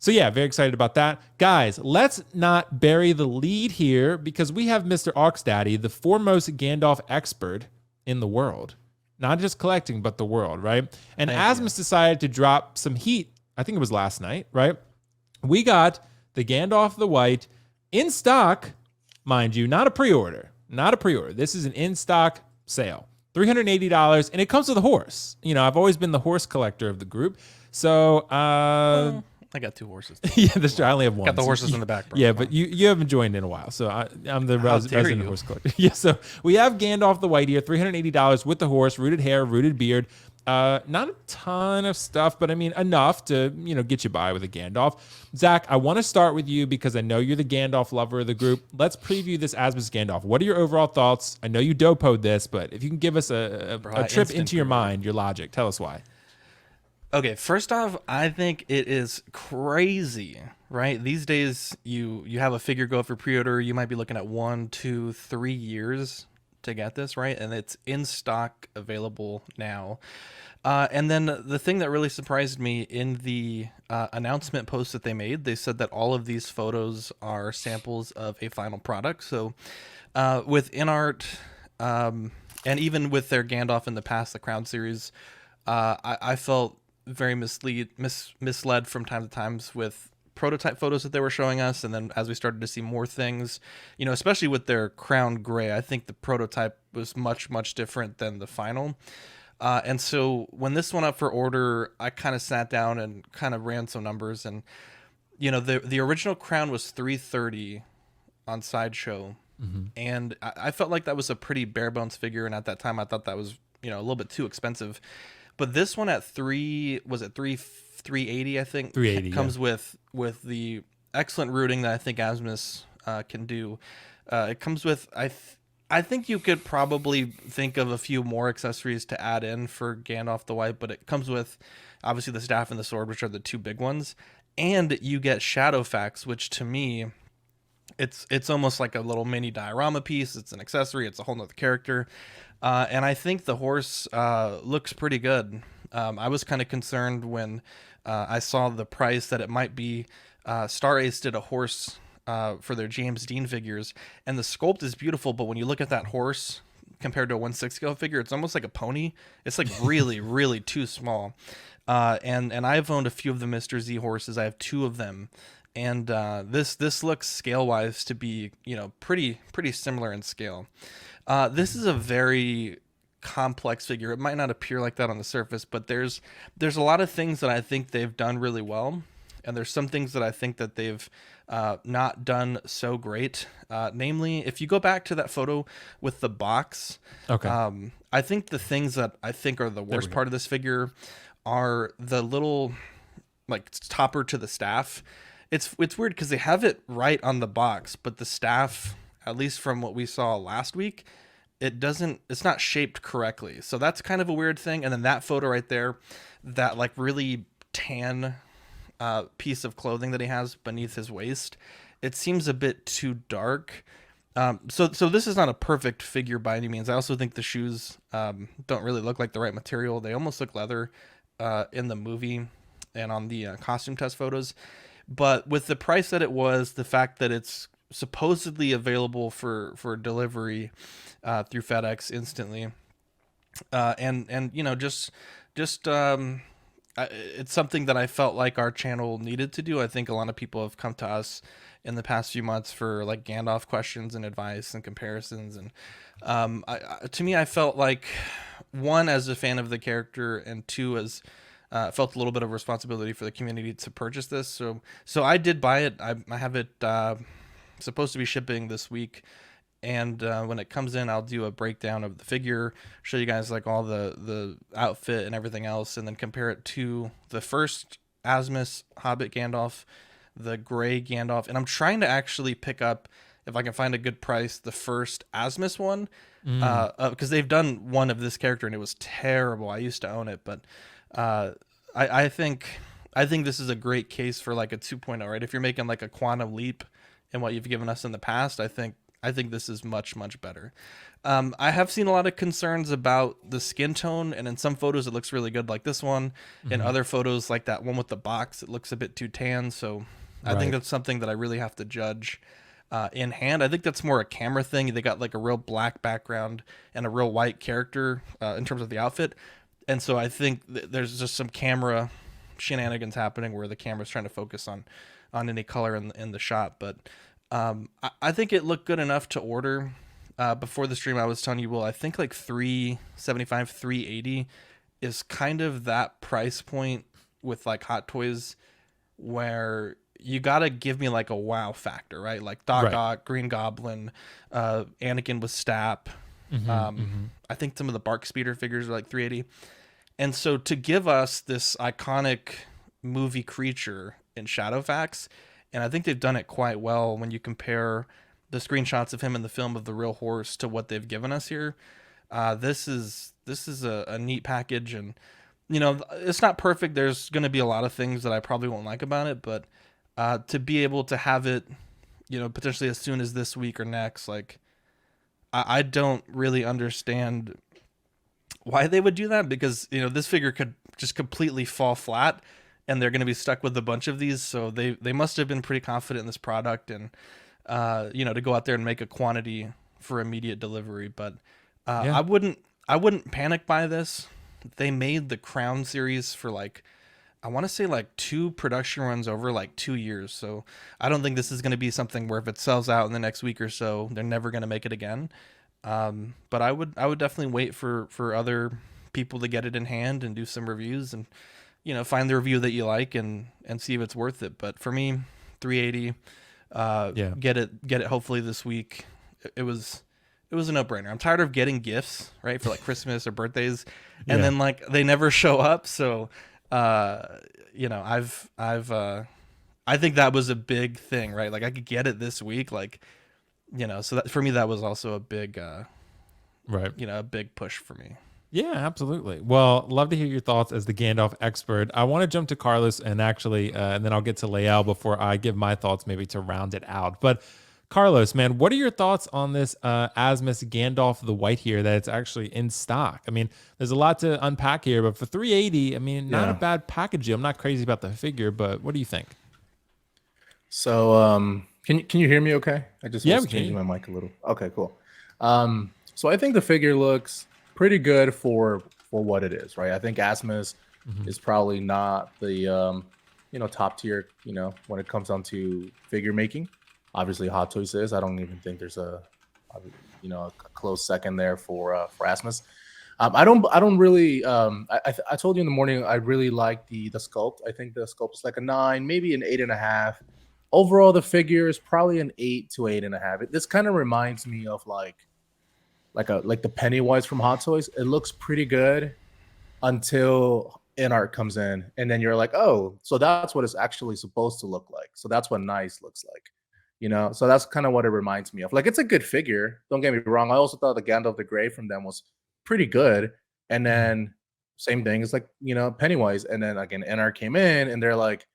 So yeah, very excited about that. Guys, let's not bury the lead here because we have Mr. Daddy, the foremost Gandalf expert in the world. Not just collecting, but the world, right? And Asmus decided to drop some heat. I think it was last night, right? We got the Gandalf the White in stock, mind you, not a pre-order. Not a pre-order. This is an in-stock sale. $380, and it comes with a horse. You know, I've always been the horse collector of the group. So, I got 2 horses. yeah, that's true. I only have one. Got the horses in the back, bro. Yeah, but you haven't joined in a while, so I'm the resident horse collector. Yeah, so we have Gandalf the White here, $380 with the horse, rooted hair, rooted beard. Not a ton of stuff, but I mean enough to get you by with a Gandalf. Zach, I want to start with you because I know you're the Gandalf lover of the group. Let's preview this Asmus Gandalf. What are your overall thoughts? I know you dopoed this, but if you can give us a trip into your mind, your logic, tell us why. Okay, first off, I think it is crazy, right? These days, you have a figure go for pre-order, you might be looking at 1, 2, 3 years to get this, right? And it's in stock, available now. And then the thing that really surprised me in the announcement post that they made, they said that all of these photos are samples of a final product. So with InArt, and even with their Gandalf in the past, the Crown series, I felt very misled from time to times with prototype photos that they were showing us, and then as we started to see more things, especially with their Crown Gray, I think the prototype was much different than the final. And so when this went up for order, I kind of sat down and kind of ran some numbers, and the original Crown was $330 on Sideshow, and I felt like that was a pretty bare bones figure, and at that time I thought that was a little bit too expensive. But this one at $380, I think, 380 comes with the excellent rooting that I think Asmus can do. It comes with I think you could probably think of a few more accessories to add in for Gandalf the White, but it comes with obviously the staff and the sword, which are the 2 big ones, and you get Shadowfax, which to me, it's almost like a little mini diorama piece. It's an accessory. It's a whole nother character. And I think the horse looks pretty good. I was kind of concerned when I saw the price that it might be. Star Ace did a horse for their James Dean figures, and the sculpt is beautiful, but when you look at that horse compared to a 1/6 scale figure, it's almost like a pony. It's like really too small. And I've owned a few of the Mr. Z horses. I have 2 of them. And this looks scale-wise to be, pretty similar in scale. This is a very complex figure. It might not appear like that on the surface, but there's a lot of things that I think they've done really well, and there's some things that I think that they've not done so great. Namely, if you go back to that photo with the box, Okay. I think the things that I think are the worst part of this figure are the little topper to the staff. It's weird because they have it right on the box, but the staff, at least from what we saw last week, it's not shaped correctly. So that's kind of a weird thing. And then that photo right there, that really tan piece of clothing that he has beneath his waist, it seems a bit too dark. So this is not a perfect figure by any means. I also think the shoes don't really look like the right material. They almost look leather in the movie and on the costume test photos. But with the price that it was, the fact that it's supposedly available for delivery through FedEx instantly, and it's something that I felt like our channel needed to do. I think a lot of people have come to us in the past few months for Gandalf questions and advice and comparisons, and to me, I felt like, 1, as a fan of the character, and 2, as felt a little bit of responsibility for the community to purchase this. So I did buy it. I have it supposed to be shipping this week, and when it comes in, I'll do a breakdown of the figure, show you guys all the outfit and everything else, and then compare it to the first Asmus Hobbit Gandalf, the gray Gandalf. And I'm trying to actually pick up, if I can find a good price, the first Asmus one, because they've done one of this character and it was terrible. I used to own it, but I think this is a great case for a 2.0, right? If you're making a quantum leap in what you've given us in the past, I think I think this is much, much better. I have seen a lot of concerns about the skin tone, and in some photos it looks really good, like this one. In Mhm. other photos, like that one with the box, it looks a bit too tan. So I think Right. that's something that I really have to judge in hand. I think that's more a camera thing. They got like a real black background and a real white character in terms of the outfit, and so I think there's just some camera shenanigans happening where the camera's trying to focus on any color in the shot. But I think it looked good enough to order. Before the stream, I was telling you, well, I think like 375, 380 is kind of that price point with like Hot Toys where you gotta give me like a wow factor, right? Like Doc Right. Ock, Green Goblin, Anakin with Stap. Hmm. Hmm. I think some of the Bark Speeder figures are like 380. And so to give us this iconic movie creature in Shadowfax, and I think they've done it quite well when you compare the screenshots of him in the film of the real horse to what they've given us here. This is a neat package, and it's not perfect. There's going to be a lot of things that I probably won't like about it, but to be able to have it, potentially as soon as this week or next, like I don't really understand why they would do that, because this figure could just completely fall flat and they're going to be stuck with a bunch of these. So they must have been pretty confident in this product, and to go out there and make a quantity for immediate delivery. But Yeah. I wouldn't panic by this. They made the Crown series for like, I want to say like 2 production runs over like 2 years. So I don't think this is going to be something where if it sells out in the next week or so, they're never going to make it again. But I would definitely wait for other people to get it in hand and do some reviews, and find the review that you like and see if it's worth it. But for me, 380, Yeah. get it hopefully this week. It was a no-brainer. I'm tired of getting gifts, right, for like Christmas or birthdays, and Yeah. then like they never show up. So I've I think that was a big thing, right? Like I could get it this week, like, so that for me that was also a big Right. a big push for me. Yeah, absolutely. Well, love to hear your thoughts as the Gandalf expert. I want to jump to Carlos and actually, and then I'll get to Leal before I give my thoughts, maybe to round it out. But Carlos, man, what are your thoughts on this Asmus Gandalf the White here that it's actually in stock? I mean, there's a lot to unpack here, but for 380, I mean, not a Yeah. bad packaging. I'm not crazy about the figure, but what do you think? So, can you hear me okay? I just Yeah, was we can hear changing you. my mic a little. Okay, cool. So I think the figure looks pretty good for what it is, right? I think Asmus Mhm. is probably not the top tier, when it comes down to figure making. Obviously, Hot Toys is. I don't even think there's a close second there for Asmus. I don't really. I told you in the morning I really like the sculpt. I think the sculpt is like a 9, maybe an 8.5. Overall, the figure is probably an 8 to 8.5. This kind of reminds me of like the Pennywise from Hot Toys. It looks pretty good until InArt comes in, and then you're like, oh, so that's what it's actually supposed to look like. So that's what nice looks like. So that's kind of what it reminds me of. Like, it's a good figure. Don't get me wrong. I also thought the Gandalf the Grey from them was pretty good, and Mhm. then same thing as like Pennywise, and then again InArt came in, and they're like,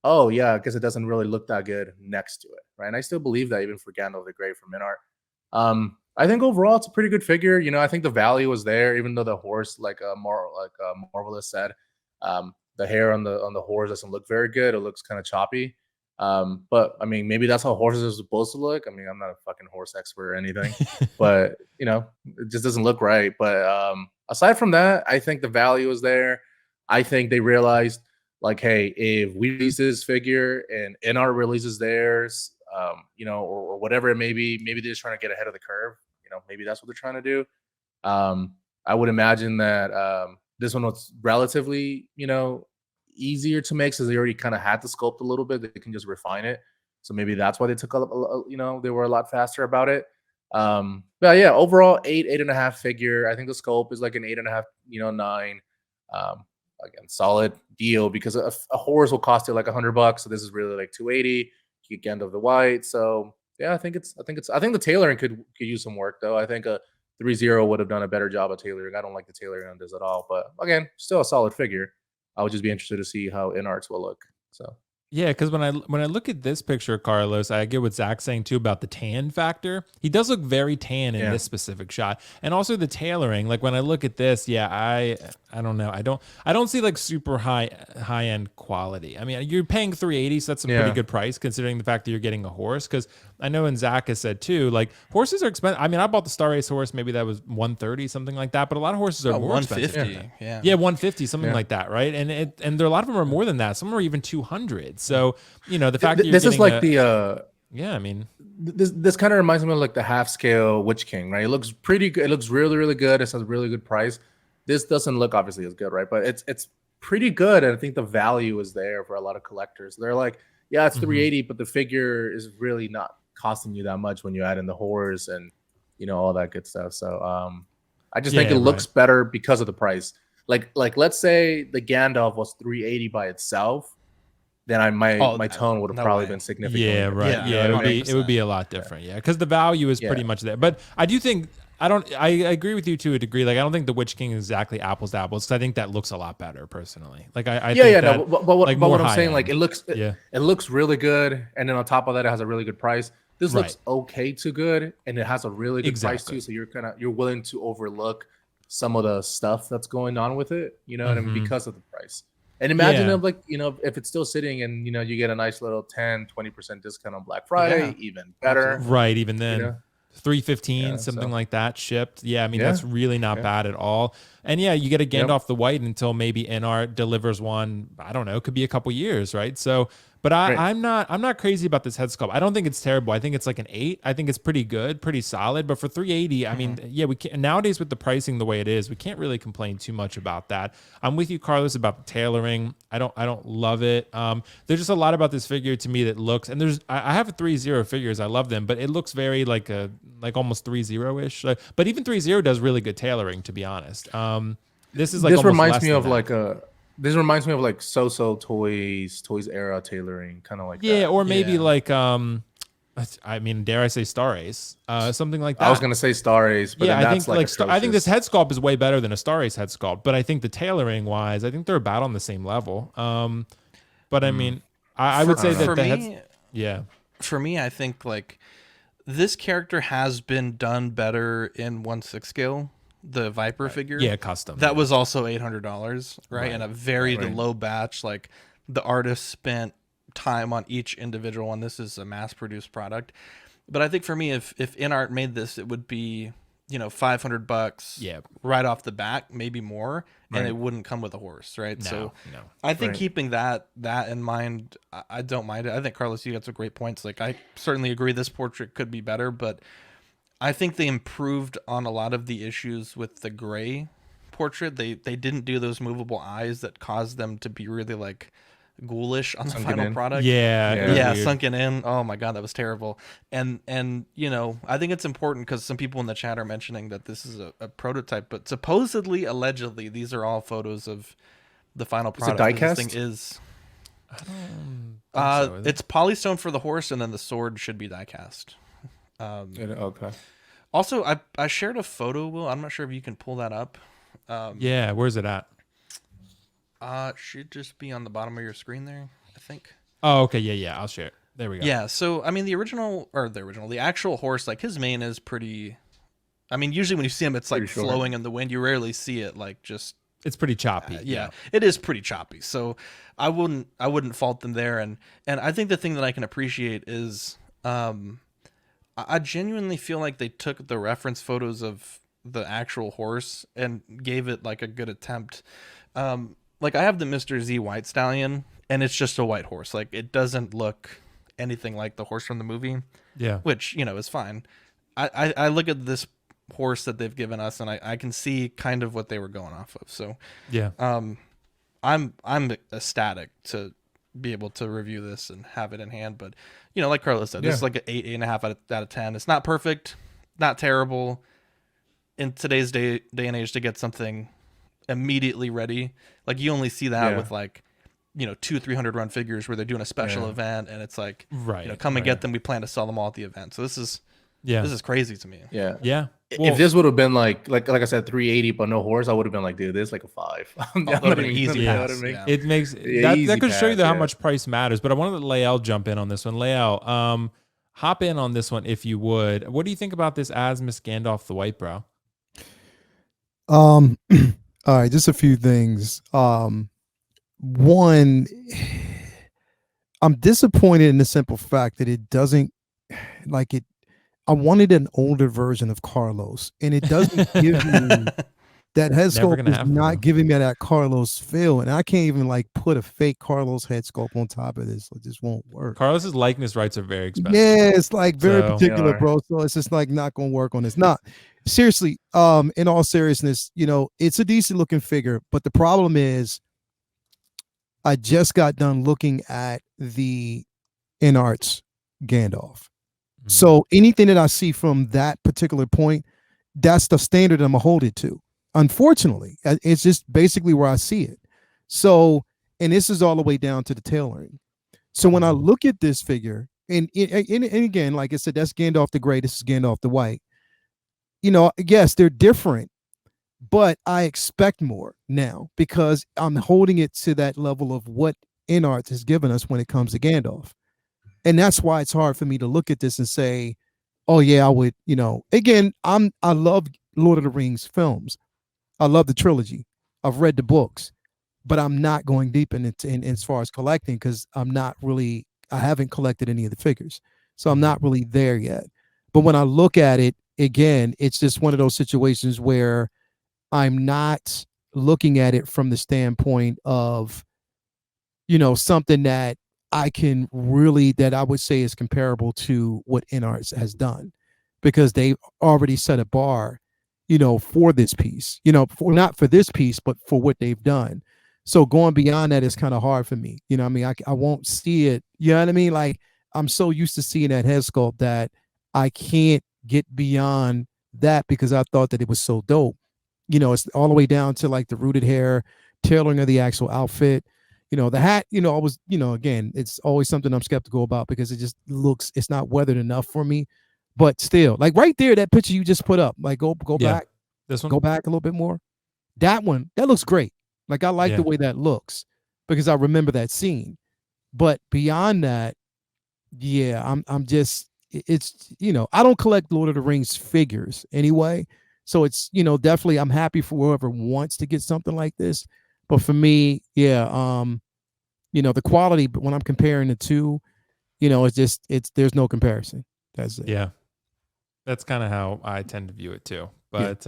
oh yeah, I guess it doesn't really look that good next to it, right? And I still believe that even for Gandalf the Grey from InArt. I think overall it's a pretty good figure. I think the value was there, even though the horse, like Marvelous said, the hair on the horse doesn't look very good. It looks kind of choppy. But I mean, maybe that's how horses are supposed to look. I mean, I'm not a fucking horse expert or anything, but it just doesn't look right. But aside from that, I think the value is there. I think they realized, like, hey, if we release this figure and NR releases theirs, or whatever it may be, maybe they're just trying to get ahead of the curve. Maybe that's what they're trying to do. Um, I would imagine that this one was relatively, easier to make, since they already kind of had the sculpt a little bit. They can just refine it. So maybe that's why they took they were a lot faster about it. But yeah, overall 8.5 figure. I think the sculpt is like an 8.5, 9. Um, Again, solid deal, because a horse will cost you like $100. So this is really like 280. You get Gandalf of the White. So yeah, I think the tailoring could use some work though. I think a 3.0 would have done a better job of tailoring. I don't like the tailoring on this at all, but again, still a solid figure. I would just be interested to see how InArts will look. So Yeah, because when I look at this picture, Carlos, I get what Zach's saying too about the tan factor. He does look very tan in this specific shot, and also the tailoring. Like when I look at this, yeah, I don't know, I don't see like super high end quality. I mean, you're paying 380, so that's a pretty good price considering the fact that you're getting a horse. Because I know, and Zach has said too, like horses are expensive. I mean, I bought the Star Race horse, maybe that was 130, something like that. But a lot of horses are more expensive. 150, yeah, 150, something like that, right? And there a lot of them are more than that. Some are even 200. So you know the fact that you're this is like I mean, this kind of reminds me of like the half scale Witch King, right? It looks pretty good. It looks really, really good. It's a really good price. This doesn't look obviously as good, right? But it's pretty good, and I think the value is there for a lot of collectors. They're like, yeah, it's 380, but the figure is really not costing you that much when you add in the horse and all that good stuff. So I just think it looks better because of the price. Like let's say the Gandalf was 380 by itself, then my tone would have probably been significantly different. Yeah, it would be a lot different. Yeah, because the value is pretty much there. But I do think I agree with you to a degree. Like I don't think the Witch King is exactly apples to apples, because I think that looks a lot better personally. Like I think that, but what I'm saying, like it looks really good, and then on top of that, it has a really good price. This looks okay to good, and it has a really good price too. So you're willing to overlook some of the stuff that's going on with it, what I mean, because of the price. And imagine if it's still sitting and you get a nice little 10-20% discount on Black Friday, even better. Right, even then. 315, something like that shipped. Yeah, I mean that's really not bad at all. And yeah, you get a Gandalf the White until maybe InArt delivers one. I don't know, it could be a couple years, right? So, but I'm not crazy about this head sculpt. I don't think it's terrible. I think it's like an 8. I think it's pretty good, pretty solid. But for 380, I mean, we can't nowadays with the pricing the way it is, we can't really complain too much about that. I'm with you, Carlos, about the tailoring. I don't love it. There's just a lot about this figure to me that looks, and I have a 3.0 figures. I love them, but it looks very like almost 3.0 ish. But even 3.0 does really good tailoring, to be honest. This is like this reminds me of like So Toys era tailoring, kind of like that. Or maybe like I mean, dare I say Star Ace, something like that. I was gonna say Star Ace, but I think I think this head sculpt is way better than a Star Ace head sculpt, but I think the tailoring wise, I think they're about on the same level. But I mean, I would say that for me, I think like this character has been done better in 1/6 scale. The Viper figure, custom. That was also $800, right? And a very low batch. Like the artist spent time on each individual one. This is a mass-produced product. But I think for me, if InArt made this, it would be $500 right off the bat, maybe more, and it wouldn't come with a horse, right? So I think keeping that in mind, I don't mind it. I think, Carlos, you got some great points. Like I certainly agree this portrait could be better, but I think they improved on a lot of the issues with the gray portrait. They didn't do those movable eyes that caused them to be really like ghoulish on the final product. Yeah, sunken in. Oh my god, that was terrible. And I think it's important because some people in the chat are mentioning that this is a prototype, but supposedly, allegedly, these are all photos of the final product. Is it die-cast? This thing is. It's polystone for the horse, and then the sword should be die-cast. Okay. Also, I shared a photo, Will. I'm not sure if you can pull that up. Where's it at? Should just be on the bottom of your screen there, I think. Oh, okay. Yeah. I'll share it. There we go. Yeah. So, I mean, the actual horse, like his mane is pretty. I mean, usually when you see him, it's like flowing in the wind. You rarely see it like just. It's pretty choppy. It is pretty choppy. So, I wouldn't fault them there. And I think the thing that I can appreciate is, I genuinely feel like they took the reference photos of the actual horse and gave it like a good attempt. Like I have the Mr. Z White Stallion, and it's just a white horse. Like it doesn't look anything like the horse from the movie. Yeah. Which, is fine. I look at this horse that they've given us, and I can see kind of what they were going off of. So I'm ecstatic to be able to review this and have it in hand. But like Carlos said, this is like an 8.5 out of 10. It's not perfect, not terrible. In today's day and age, to get something immediately ready, like you only see that with like 200-300 run figures where they're doing a special event, and it's like come and get them. We plan to sell them all at the event. So this is Yeah. This is crazy to me. Yeah. Yeah. If this would have been like I said, 380 but no horse, I would have been like, dude, this is like a 5. I'm That not would've been even easy you know pass, what I mean? yeah. It makes Yeah, that easy could show you pass, how yeah. much price matters. But I wanted to let Lael jump in on this one. Lael, hop in on this one if you would. What do you think about this Asmus Gandalf the White Brow? All right, just a few things. One, I'm disappointed in the simple fact that it doesn't like it. I wanted an older version of Carlos, and it doesn't give me that head Never sculpt gonna is happen, not though. giving me that Carlos feel, and I can't even like put a fake Carlos head sculpt on top of this. It just won't work. Carlos's likeness rights are very expensive. Yeah, it's like very So- particular, Yeah. bro. So it's just like not gonna work on this. Not seriously. In all seriousness, it's a decent looking figure, but the problem is, I just got done looking at the InArt's Gandalf. Mhm. So anything that I see from that particular point, that's the standard I'm gonna hold it to. Unfortunately, it's just basically where I see it. So, and this is all the way down to the tailoring. So when I look at this figure, and again, like I said, that's Gandalf the Gray. This is Gandalf the White. Yes, they're different, but I expect more now because I'm holding it to that level of what InArt has given us when it comes to Gandalf. And that's why it's hard for me to look at this and say, oh yeah, I would, again, I love Lord of the Rings films. I love the trilogy. I've read the books, but I'm not going deep in as far as collecting because I haven't collected any of the figures. So I'm not really there yet. But when I look at it, again, it's just one of those situations where I'm not looking at it from the standpoint of, something that I would say is comparable to what InArt has done, because they already set a bar, for this piece, for not for this piece, but for what they've done. So going beyond that is kind of hard for me. I won't see it. You know what I mean? Like, I'm so used to seeing that head sculpt that I can't get beyond that because I thought that it was so dope. It's all the way down to like the rooted hair, tailoring of the actual outfit. The hat, again, it's always something I'm skeptical about because it's not weathered enough for me. But still, like right there, that picture you just put up, like go Yeah. back, This one? go back a little bit more. That one, that looks great. Like I like Yeah. the way that looks because I remember that scene. But beyond that, yeah, I'm just it's I don't collect Lord of the Rings figures anyway. So it's definitely I'm happy for whoever wants to get something like this. But for me, yeah, the quality, but when I'm comparing the two, there's no comparison. That's it. Yeah. That's kind of how I tend to view it too. But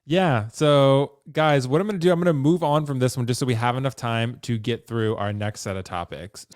yeah. So guys, what I'm going to do, I'm going to move on from this one just so we have enough time to get through our next set of topics.